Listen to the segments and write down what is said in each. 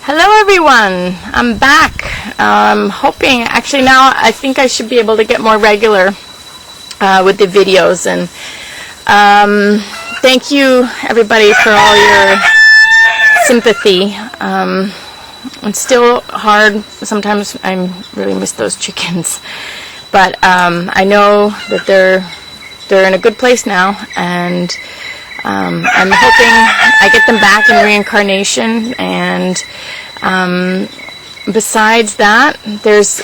Hello everyone, I'm back. Hoping, actually now I think I should be able to get more regular with the videos, and thank you everybody for all your sympathy. It's still hard, sometimes I really miss those chickens, but I know that they're in a good place now, and I'm hoping I get them back in reincarnation. And besides that, there's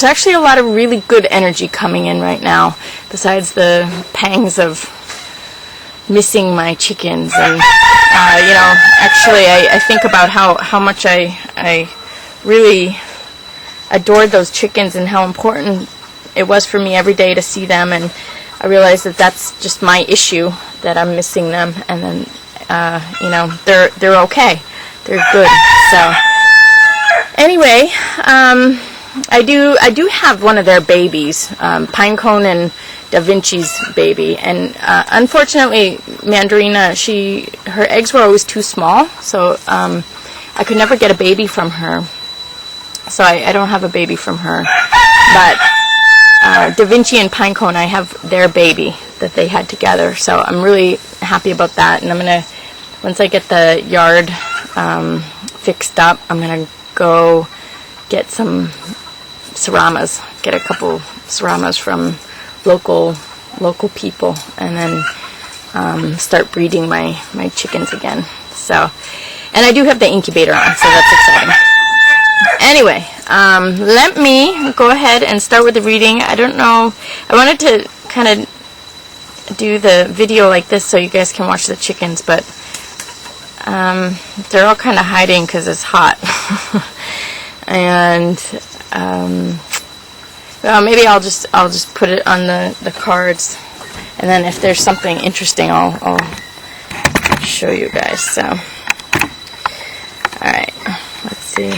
actually a lot of really good energy coming in right now, besides the pangs of missing my chickens. And actually I think about how much I really adored those chickens and how important it was for me every day to see them, and I realize that that's just my issue, that I'm missing them, and then they're okay, they're good. So anyway, I do have one of their babies, Pinecone and Da Vinci's baby, and unfortunately Mandarina, her eggs were always too small, so I could never get a baby from her, so I don't have a baby from her. But Da Vinci and Pinecone, I have their baby that they had together, so I'm really happy about that. And I'm gonna, once I get the yard fixed up, I'm gonna go get some seramas, get a couple seramas from local people, and then start breeding my chickens again. So, and I do have the incubator on, so that's exciting. Anyway, let me go ahead and start with the reading. I don't know, I wanted to kind of do the video like this so you guys can watch the chickens, but they're all kind of hiding because it's hot. And well, maybe I'll just put it on the cards, and then if there's something interesting I'll show you guys. So alright, let's see.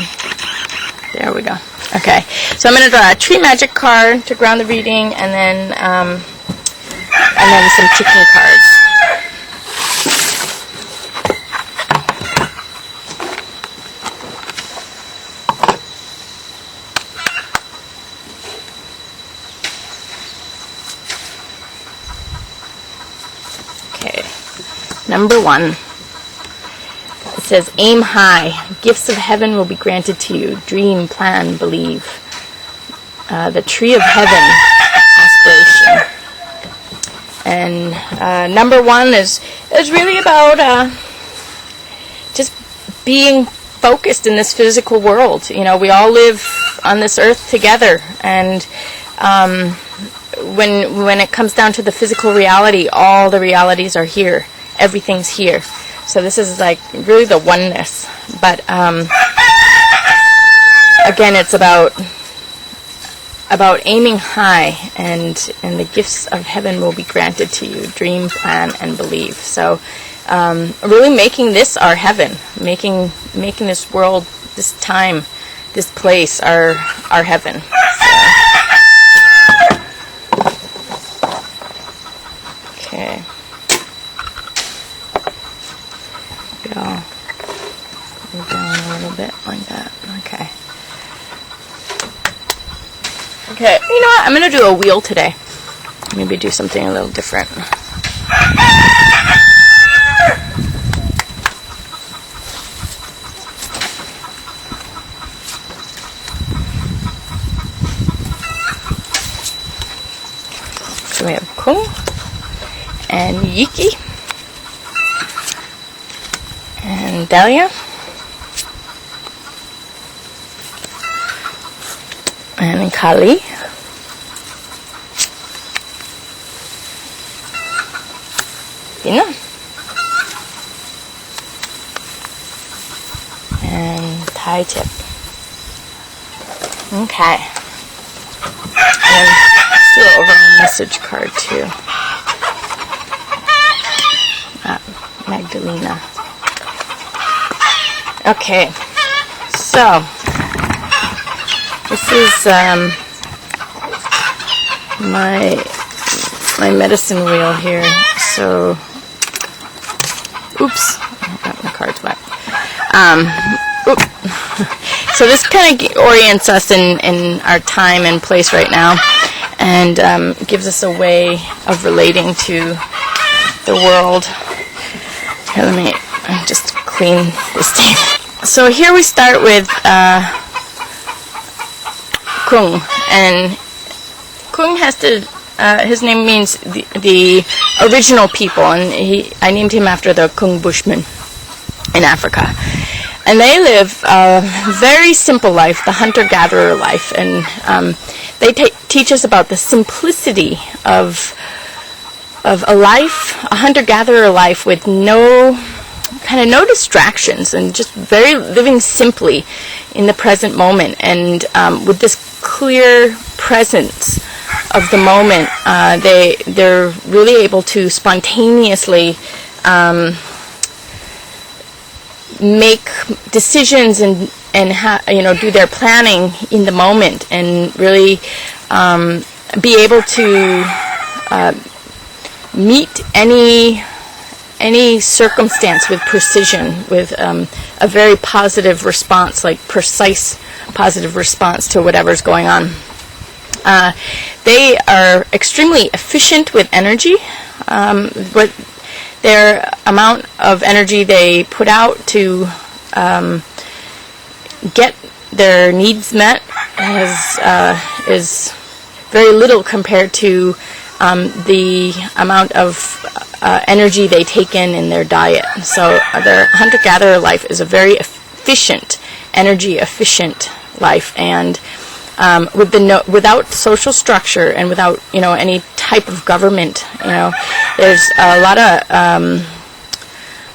There we go. Okay, so I'm going to draw a tree magic card to ground the reading, and then some chicken cards. Okay, number 1. It says, aim high. Gifts of heaven will be granted to you. Dream, plan, believe. The tree of heaven, aspiration. And number 1 is really about just being focused in this physical world. You know, we all live on this earth together, and when it comes down to the physical reality, all the realities are here. Everything's here. So this is like really the oneness. But again, it's about aiming high, and the gifts of heaven will be granted to you. Dream, plan, and believe. So really making this our heaven, making this world, this time, this place our heaven. So, okay. I'll go down a little bit like that. Okay. Okay, you know what? I'm going to do a wheel today. Maybe do something a little different. So we have Kung and Yiki and Dahlia and Kali Pina and Thai Tip. Okay, and let's do an overall message card too. Magdalena. Okay, so this is my medicine wheel here. So, oops, I got my cards wet. So this kind of orients us in our time and place right now, and gives us a way of relating to the world. Here, let me just clean this thing. So here we start with Kung, and Kung has to. His name means the original people, and I named him after the Kung Bushmen in Africa. And they live a very simple life, the hunter-gatherer life, and they teach us about the simplicity of a life, a hunter-gatherer life with no distractions, and just very living simply in the present moment, and with this clear presence of the moment, they're really able to spontaneously make decisions and do their planning in the moment, and really be able to meet any circumstance with precision, with a very positive response, like precise positive response to whatever's going on. They are extremely efficient with energy. But their amount of energy they put out to get their needs met is very little compared to the amount of energy they take in their diet. So their hunter-gatherer life is a very efficient, energy-efficient life, and without social structure and without any type of government, there's a lot of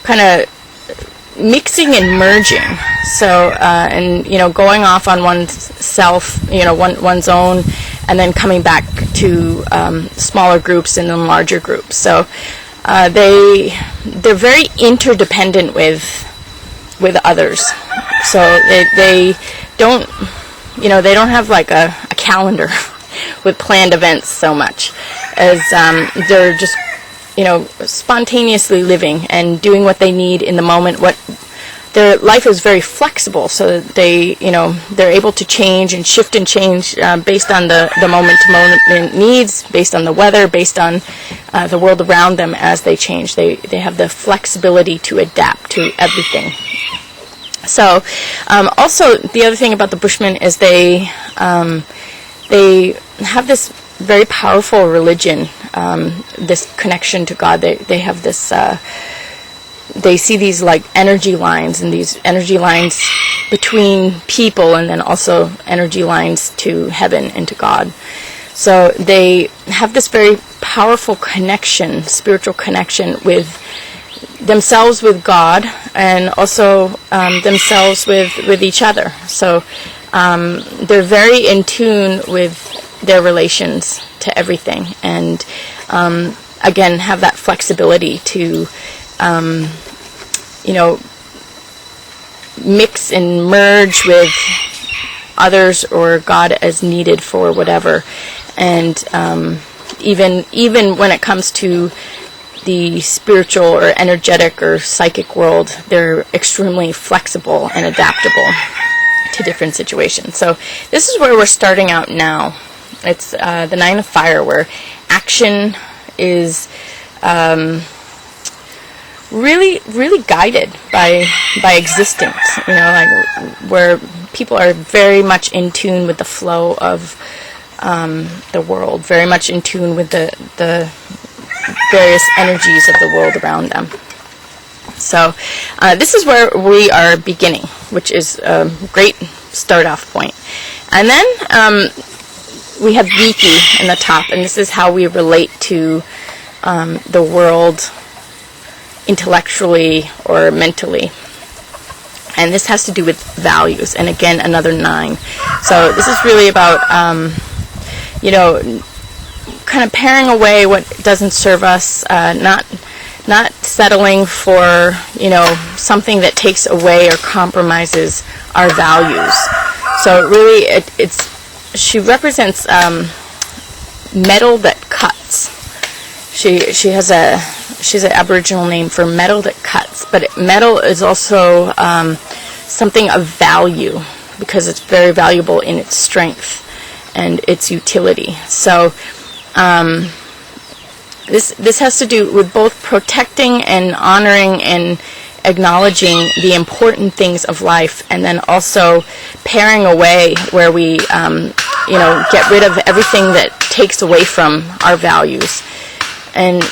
kind of mixing and merging. So and going off on one's self, one's own, and then coming back to smaller groups and then larger groups. So they're very interdependent with others. So they don't. They don't have like a calendar with planned events so much as they're just, spontaneously living and doing what they need in the moment. Their life is very flexible, so they're able to change and shift and change based on the moment-to-moment needs, based on the weather, based on the world around them as they change. They have the flexibility to adapt to everything. So, also the other thing about the Bushmen is they have this very powerful religion, this connection to God. They have this. They see these like energy lines, and these energy lines between people, and then also energy lines to heaven and to God. So they have this very powerful connection, spiritual connection with themselves, with God, and also themselves with each other. So they're very in tune with their relations to everything, and again have that flexibility to mix and merge with others or God as needed for whatever. And even when it comes to the spiritual or energetic or psychic world, they're extremely flexible and adaptable to different situations. So this is where we're starting out now. It's the Nine of Fire, where action is really, really guided by existence. Like where people are very much in tune with the flow of the world, very much in tune with the various energies of the world around them. So this is where we are beginning, which is a great start-off point. And then we have Viki in the top, and this is how we relate to the world intellectually or mentally. And this has to do with values, and again, another 9. So this is really about, kind of paring away what doesn't serve us, not settling for, something that takes away or compromises our values. So really, she represents metal that cuts. She's an Aboriginal name for metal that cuts, but metal is also something of value, because it's very valuable in its strength and its utility. So this has to do with both protecting and honoring and acknowledging the important things of life, and then also paring away where we get rid of everything that takes away from our values. And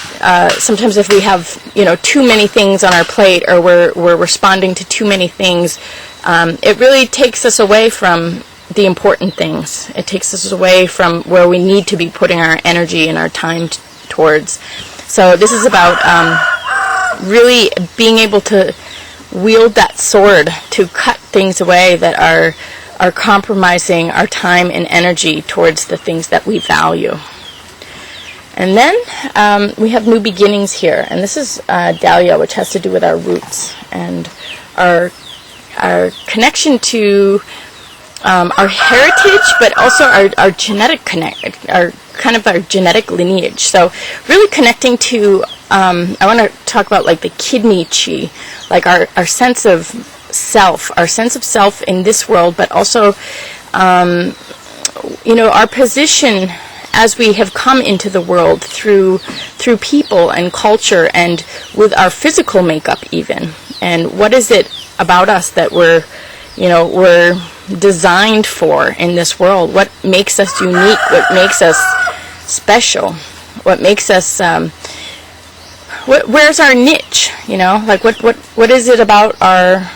sometimes if we have too many things on our plate, or we're responding to too many things, it really takes us away from the important things. It takes us away from where we need to be putting our energy and our time towards. So this is about really being able to wield that sword to cut things away that are compromising our time and energy towards the things that we value. And then we have new beginnings here, and this is Dahlia, which has to do with our roots and our connection to our heritage, but also our genetic our genetic lineage. So really connecting to, I want to talk about like the kidney chi, like our sense of self, in this world, but also, our position as we have come into the world through people and culture, and with our physical makeup even. And what is it about us that we're designed for in this world? What makes us unique? What makes us special? What makes us where's our niche? Like what is it about our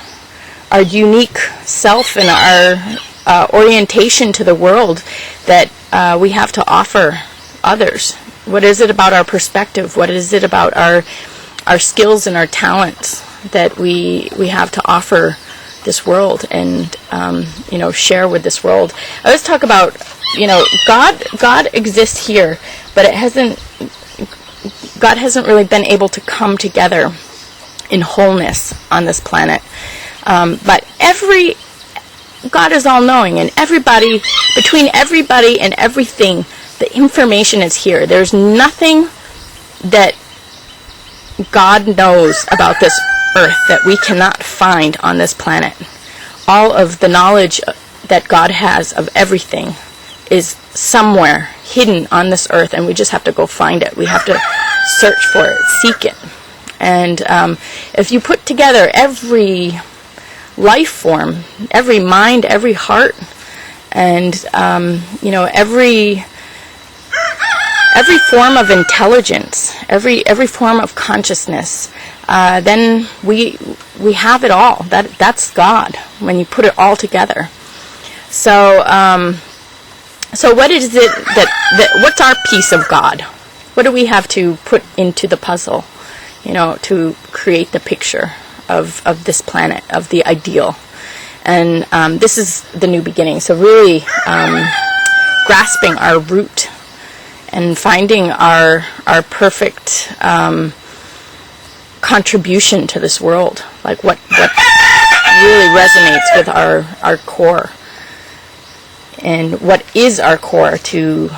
unique self and our orientation to the world that we have to offer others? What is it about our perspective? What is it about our skills and our talents that we have to offer this world and share with this world? I always talk about God exists here, but God hasn't really been able to come together in wholeness on this planet. But God is all-knowing, and between everybody and everything, the information is here. There's nothing that God knows about this earth that we cannot find on this planet. All of the knowledge that God has of everything is somewhere hidden on this earth, and we just have to go find it. We have to search for it, seek it. And if you put together every life form, every mind, every heart, and every form of intelligence, every form of consciousness, then we have it all. That's God when you put it all together. So what is it that what's our piece of God? What do we have to put into the puzzle, to create the picture of this planet, of the ideal? And this is the new beginning. So really grasping our root and finding our perfect contribution to this world, like what really resonates with our core, and what is our core to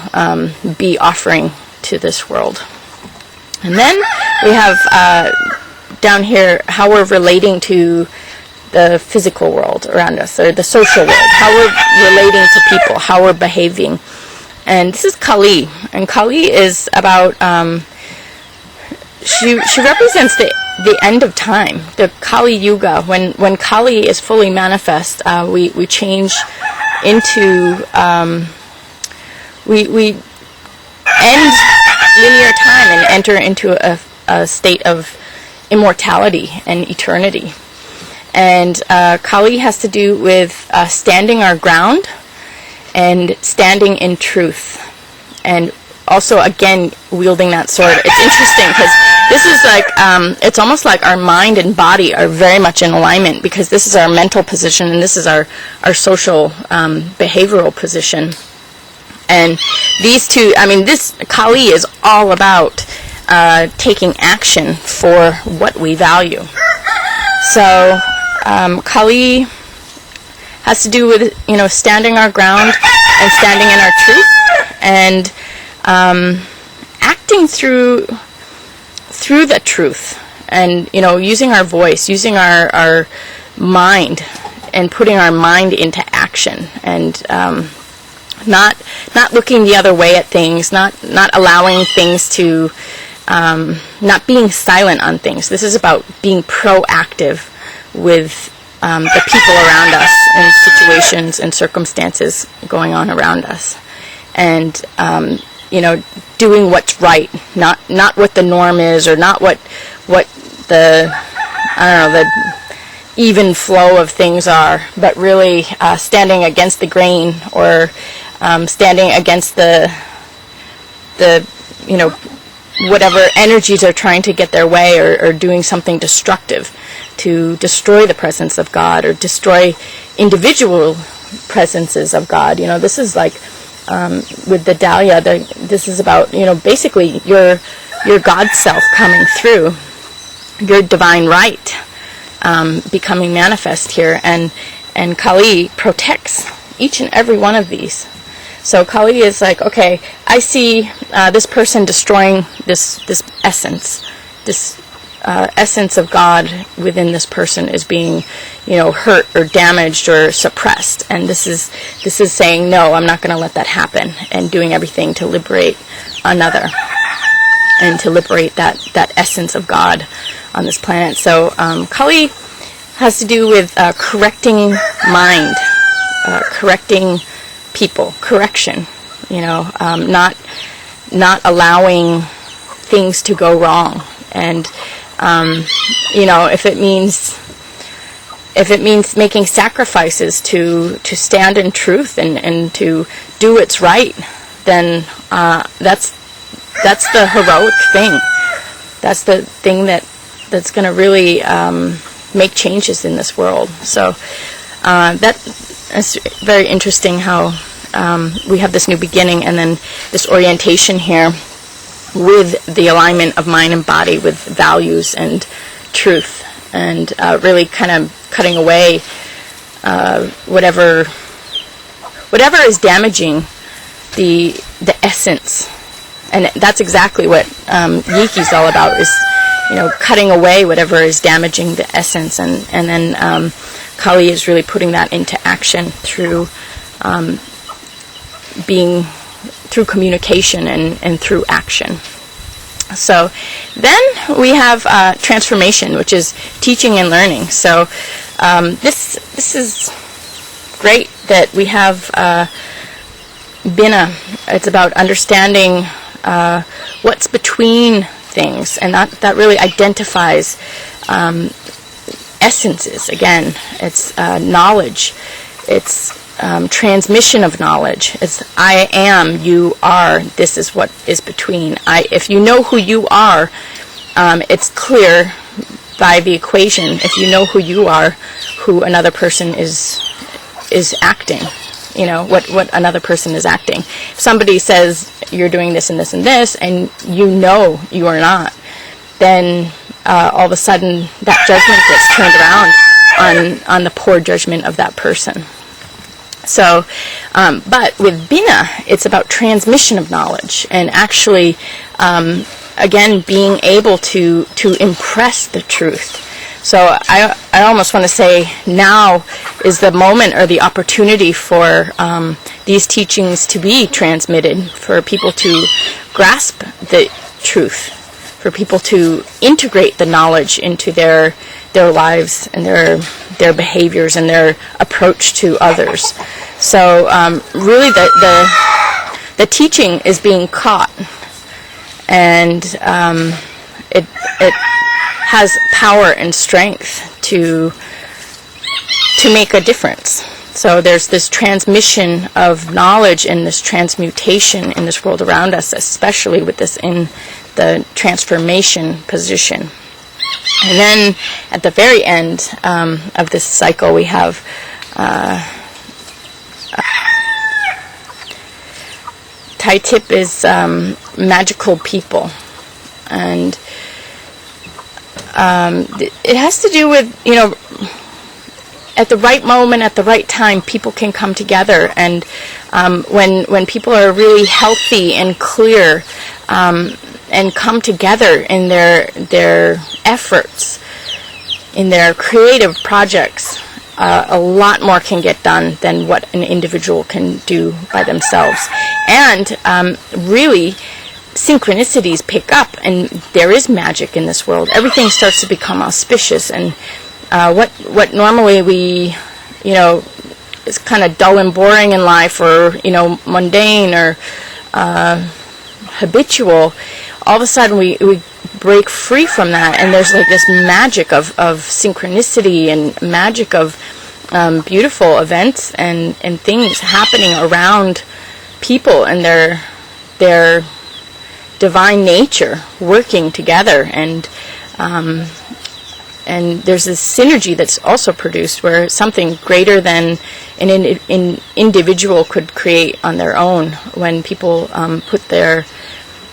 be offering to this world. And then we have down here how we're relating to the physical world around us, or the social world, how we're relating to people, how we're behaving. And this is Kali, and Kali is about she represents the end of time, the Kali Yuga. When Kali is fully manifest, we change into we end linear time and enter into a state of immortality and eternity. And Kali has to do with standing our ground and standing in truth, and also again wielding that sword. It's interesting because this is like it's almost like our mind and body are very much in alignment, because this is our mental position and this is our social behavioral position. And these two, this Kali is all about taking action for what we value. So Kali has to do with standing our ground and standing in our truth, and acting through the truth, and using our voice, using our mind and putting our mind into action, and not looking the other way at things, not allowing things to, not being silent on things. This is about being proactive with the people around us and situations and circumstances going on around us, and doing what's right, not what the norm is, or not what the even flow of things are, but really standing against the grain, or standing against the whatever energies are trying to get their way, or doing something destructive to destroy the presence of God, or destroy individual presences of God. This is like with the Dahlia, this is about basically your God self coming through, your divine right becoming manifest here, and Kali protects each and every one of these. So Kali is like, okay, I see this person destroying this essence, this essence of God within this person is being, hurt or damaged or suppressed, and this is saying, no, I'm not going to let that happen, and doing everything to liberate another, and to liberate that essence of God on this planet. So Kali has to do with correcting mind, correcting people, correction, not allowing things to go wrong, and if it means making sacrifices to stand in truth and to do what's right, then that's the heroic thing. That's the thing that's going to really make changes in this world. So that's very interesting how we have this new beginning, and then this orientation here with the alignment of mind and body with values and truth, and really kind of cutting away whatever is damaging the essence. And that's exactly what Yiki's all about, is cutting away whatever is damaging the essence, and then Kali is really putting that into action through through communication and through action. So then we have transformation, which is teaching and learning. So this is great that we have Bina. It's about understanding what's between things, and that really identifies essences. Again, it's knowledge. It's transmission of knowledge. It's I am, you are, this is what is between. If you know who you are, it's clear by the equation. If you know who you are, who another person is acting, what another person is acting. If somebody says you're doing this and this and this, and you know you are not, then all of a sudden that judgment gets turned around on the poor judgment of that person. So, but with Bina, it's about transmission of knowledge, and actually, again, being able to impress the truth. So I almost want to say now is the moment or the opportunity for these teachings to be transmitted, for people to grasp the truth, for people to integrate the knowledge into their lives and their behaviors and their approach to others. So really the teaching is being caught, and it has power and strength to make a difference. So there's this transmission of knowledge and this transmutation in this world around us, especially with this in the transformation position. And then at the very end of this cycle, we have Tai Tip is magical people, and it has to do with, at the right moment, at the right time, people can come together, and when people are really healthy and clear, and come together in their efforts, in their creative projects, a lot more can get done than what an individual can do by themselves. And really, synchronicities pick up, and there is magic in this world. Everything starts to become auspicious, and what normally we, is kind of dull and boring in life, or mundane or habitual, all of a sudden we break free from that, and there's like this magic of synchronicity and magic of beautiful events and things happening around people and their divine nature working together, and there's this synergy that's also produced where something greater than an individual could create on their own. When people put their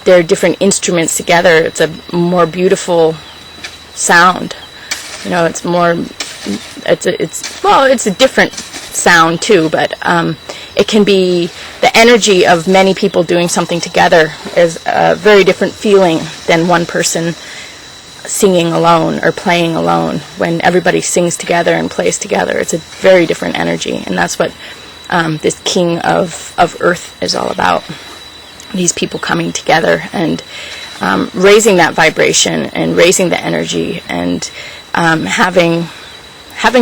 different instruments together, it's a more beautiful sound. It's more. It's a different sound too, but it can be the energy of many people doing something together is a very different feeling than one person singing alone or playing alone. When everybody sings together and plays together, it's a very different energy, and that's what this King of Earth is all about. These people coming together and raising that vibration and raising the energy, and having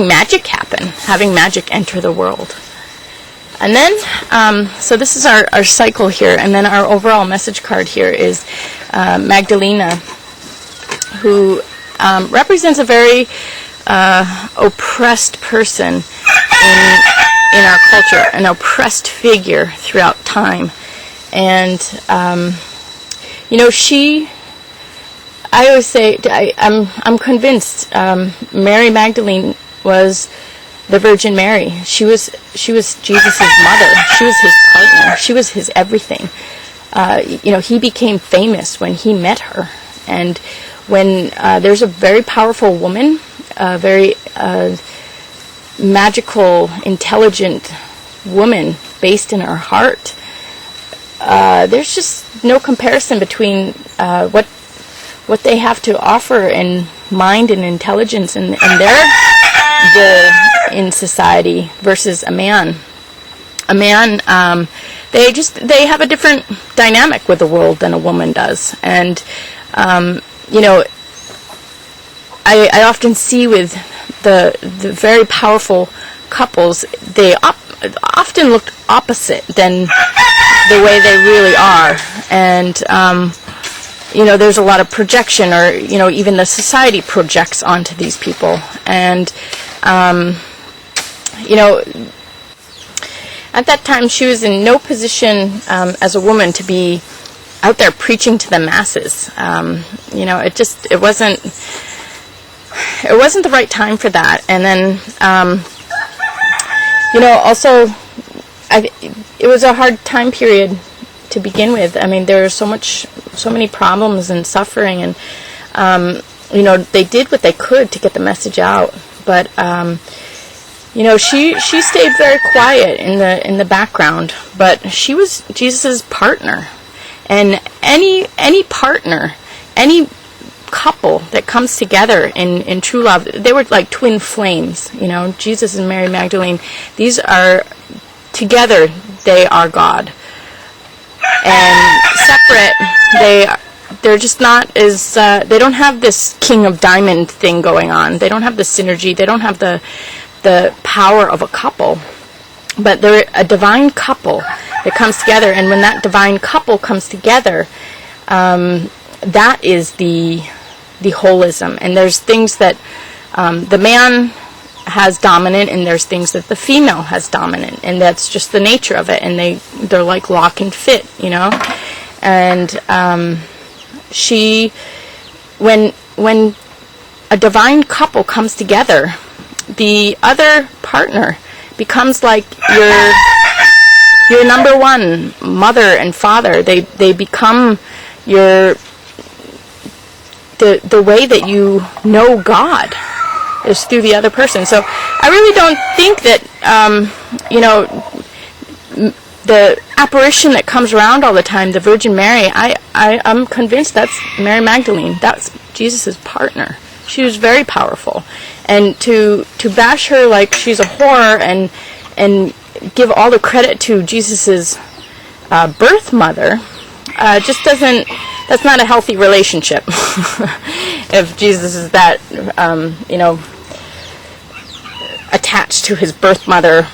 magic happen, having magic enter the world. And then, so this is our cycle here, and then our overall message card here is Magdalena, who represents a very oppressed person in our culture, an oppressed figure throughout time. And, I always say, I'm convinced Mary Magdalene was the Virgin Mary. She was Jesus' mother. She was his partner. She was his everything. He became famous when he met her. And when there's a very powerful woman, a very magical, intelligent woman based in her heart, there's just no comparison between what they have to offer in mind and intelligence and in society versus a man. A man, they have a different dynamic with the world than a woman does. And I often see with the very powerful couples, they often look opposite than the way they really are. And there's a lot of projection, or even the society projects onto these people. And at that time she was in no position as a woman to be out there preaching to the masses. It wasn't the right time for that. And then also it was a hard time period to begin with. I mean, there was so many problems and suffering, and they did what they could to get the message out. But she stayed very quiet in the background. But she was Jesus' partner, and any partner, any couple that comes together in true love, they were like twin flames. Jesus and Mary Magdalene. These are together. They are God. And separate, they're just not as, they don't have this king of diamond thing going on. They don't have the synergy. They don't have the power of a couple. But they're a divine couple that comes together. And when that divine couple comes together, that is the holism. And there's things that the man has dominant, and there's things that the female has dominant, and that's just the nature of it. And they're like lock and fit, And when a divine couple comes together, the other partner becomes like your number one mother and father. They become the way that you know God is through the other person. So I really don't think that the apparition that comes around all the time, the Virgin Mary, I'm convinced that's Mary Magdalene. That's Jesus' partner. She was very powerful. and to bash her like she's a whore and give all the credit to Jesus's birth mother just doesn't. That's not a healthy relationship. If Jesus is that, attached to his birth mother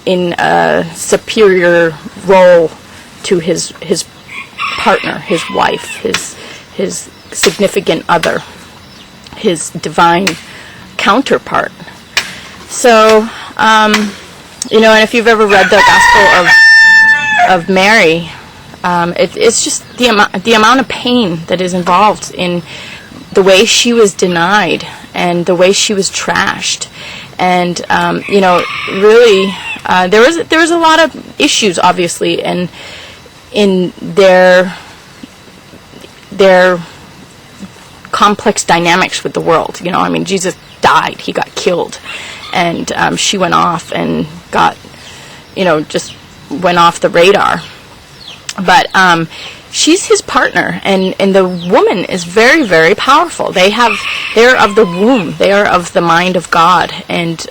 in a superior role to his partner, his wife, his significant other, his divine counterpart. So, and if you've ever read the Gospel of Mary, it's just the amount of pain that is involved in the way she was denied and the way she was trashed, and really there was a lot of issues, obviously, and in their complex dynamics with the world. Jesus died; he got killed, and she went off and got just went off the radar. But she's his partner, and the woman is very, very powerful. They're of the womb, they are of the mind of God, and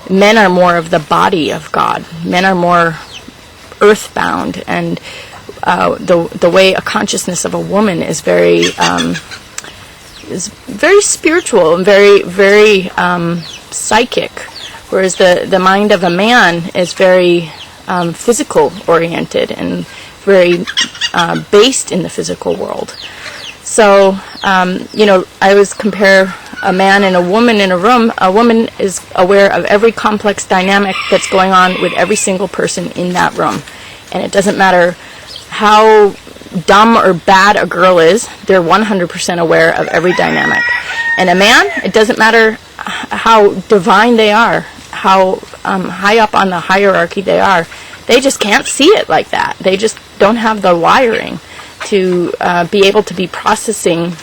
men are more of the body of God. Men are more earthbound, and the way a consciousness of a woman is very spiritual and very, very psychic, whereas the mind of a man is very physical oriented and very based in the physical world. So, I always compare a man and a woman in a room. A woman is aware of every complex dynamic that's going on with every single person in that room. And it doesn't matter how dumb or bad a girl is, they're 100% aware of every dynamic. And a man, it doesn't matter how divine they are, how high up on the hierarchy they are, they just can't see it like that. They just don't have the wiring to be able to be processing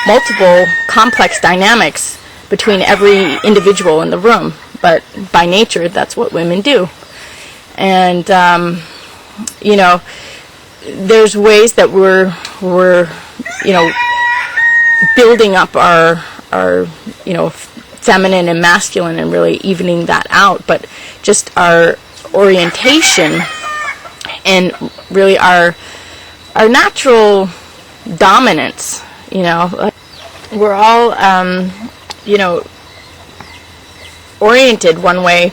multiple complex dynamics between every individual in the room. But by nature, that's what women do. And, there's ways that we're building up our feminine and masculine and really evening that out. But just our orientation and really our natural dominance, we're all oriented one way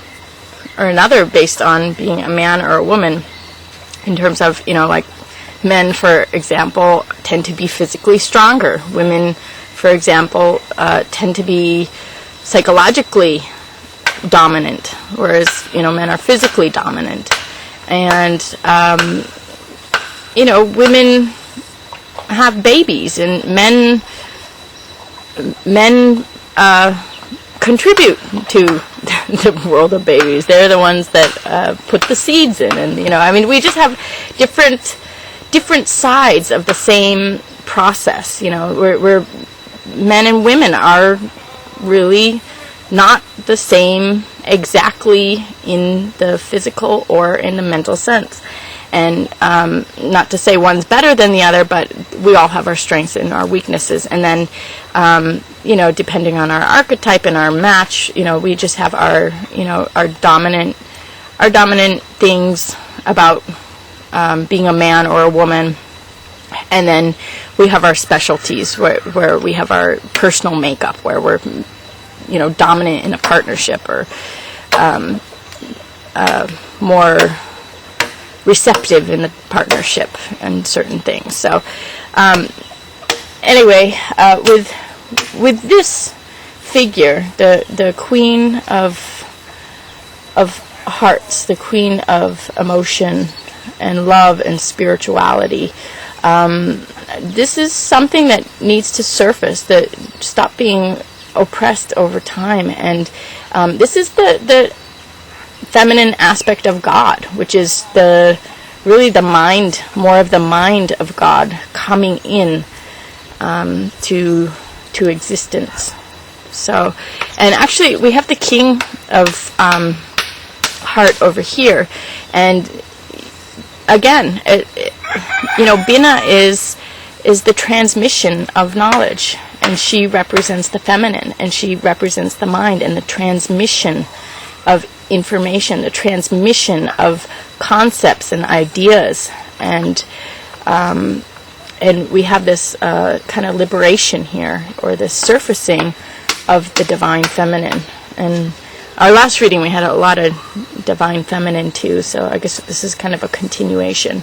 or another based on being a man or a woman, in terms of like men, for example, tend to be physically stronger. Women, for example, tend to be psychologically dominant, whereas men are physically dominant. And women have babies, and men contribute to the world of babies. They're the ones that put the seeds in, and we just have different sides of the same process. We're men and women are really not the same exactly in the physical or in the mental sense. And not to say one's better than the other, but we all have our strengths and our weaknesses. And then, depending on our archetype and our match, we just have our dominant things about being a man or a woman. And then we have our specialties where we have our personal makeup, where we're, dominant in a partnership, or more receptive in the partnership and certain things. So anyway, with this figure, the queen of hearts, the queen of emotion and love and spirituality, this is something that needs to surface, that stop being oppressed over time. And this is the feminine aspect of God, which is really the mind, more of the mind of God coming in to existence. So, and actually we have the king of heart over here, and again, Bina is the transmission of knowledge, and she represents the feminine, and she represents the mind and the transmission of information, the transmission of concepts and ideas, and we have this kind of liberation here, or this surfacing of the divine feminine. And our last reading we had a lot of divine feminine too, so I guess this is kind of a continuation.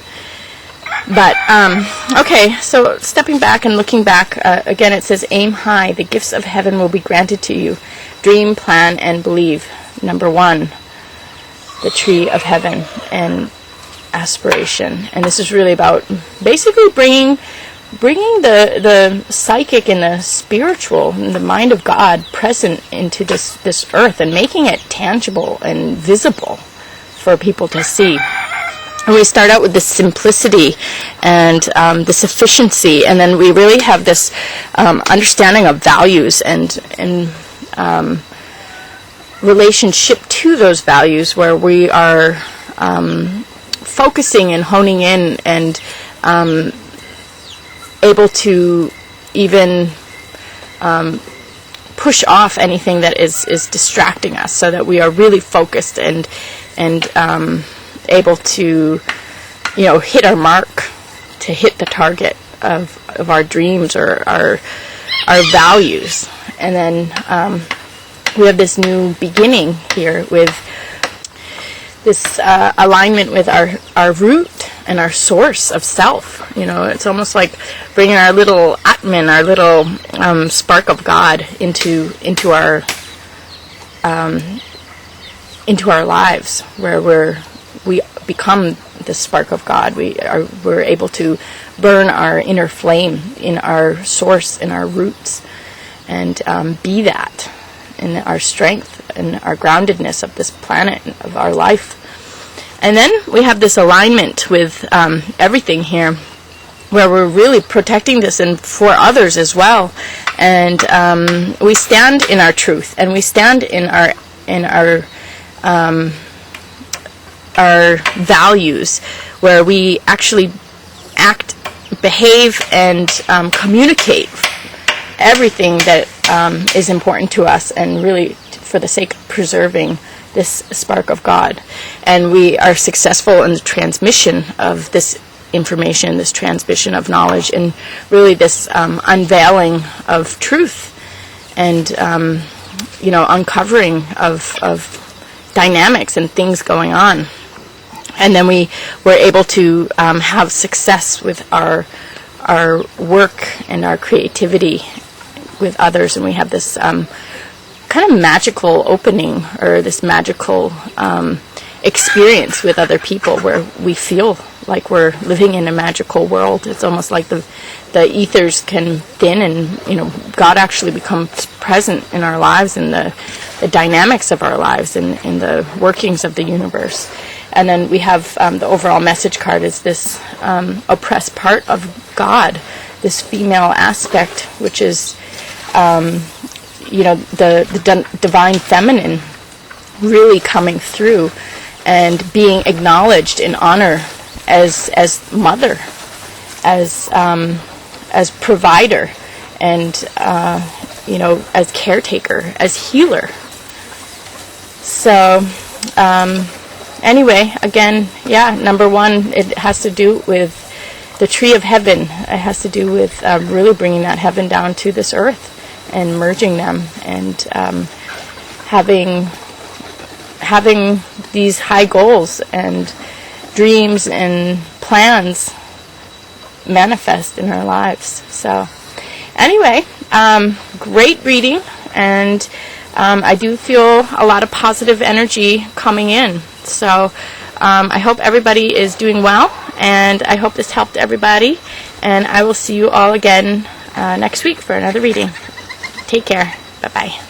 But okay, so stepping back and looking back, again it says, aim high, the gifts of heaven will be granted to you. Dream, plan, and believe. Number 1, the tree of heaven and aspiration. And this is really about basically bringing the psychic and the spiritual and the mind of God present into this earth, and making it tangible and visible for people to see. And we start out with this simplicity and this efficiency, and then we really have this understanding of values and relationship to those values, where we are focusing and honing in and able to even push off anything that is distracting us, so that we are really focused and able to, hit our mark, to hit the target of our dreams or our values. And then we have this new beginning here with this alignment with our root and our source of self. It's almost like bringing our little Atman, our little spark of God into our lives, where we become the spark of God. We're able to burn our inner flame in our source, in our roots, and be that in our strength and our groundedness of this planet, of our life. And then we have this alignment with everything here, where we're really protecting this and for others as well. And we stand in our truth, and we stand in our values, where we actually act, behave, and communicate everything that is important to us, and really for the sake of preserving this spark of God. And we are successful in the transmission of this information, this transmission of knowledge, and really this unveiling of truth, and uncovering of dynamics and things going on. And then we were able to have success with our work and our creativity with others, and we have this kind of magical opening, or this magical experience with other people, where we feel like we're living in a magical world. It's almost like the ethers can thin, and God actually becomes present in our lives, and the dynamics of our lives, and in the workings of the universe. And then we have the overall message card is this oppressed part of God, this female aspect, which is the divine feminine really coming through and being acknowledged in honor as mother, as provider, and as caretaker, as healer. So anyway, again, number 1, it has to do with the tree of heaven. It has to do with really bringing that heaven down to this earth, and merging them, and having these high goals and dreams and plans manifest in our lives. So anyway, great reading, and I do feel a lot of positive energy coming in. So I hope everybody is doing well, and I hope this helped everybody, and I will see you all again next week for another reading. Take care. Bye-bye.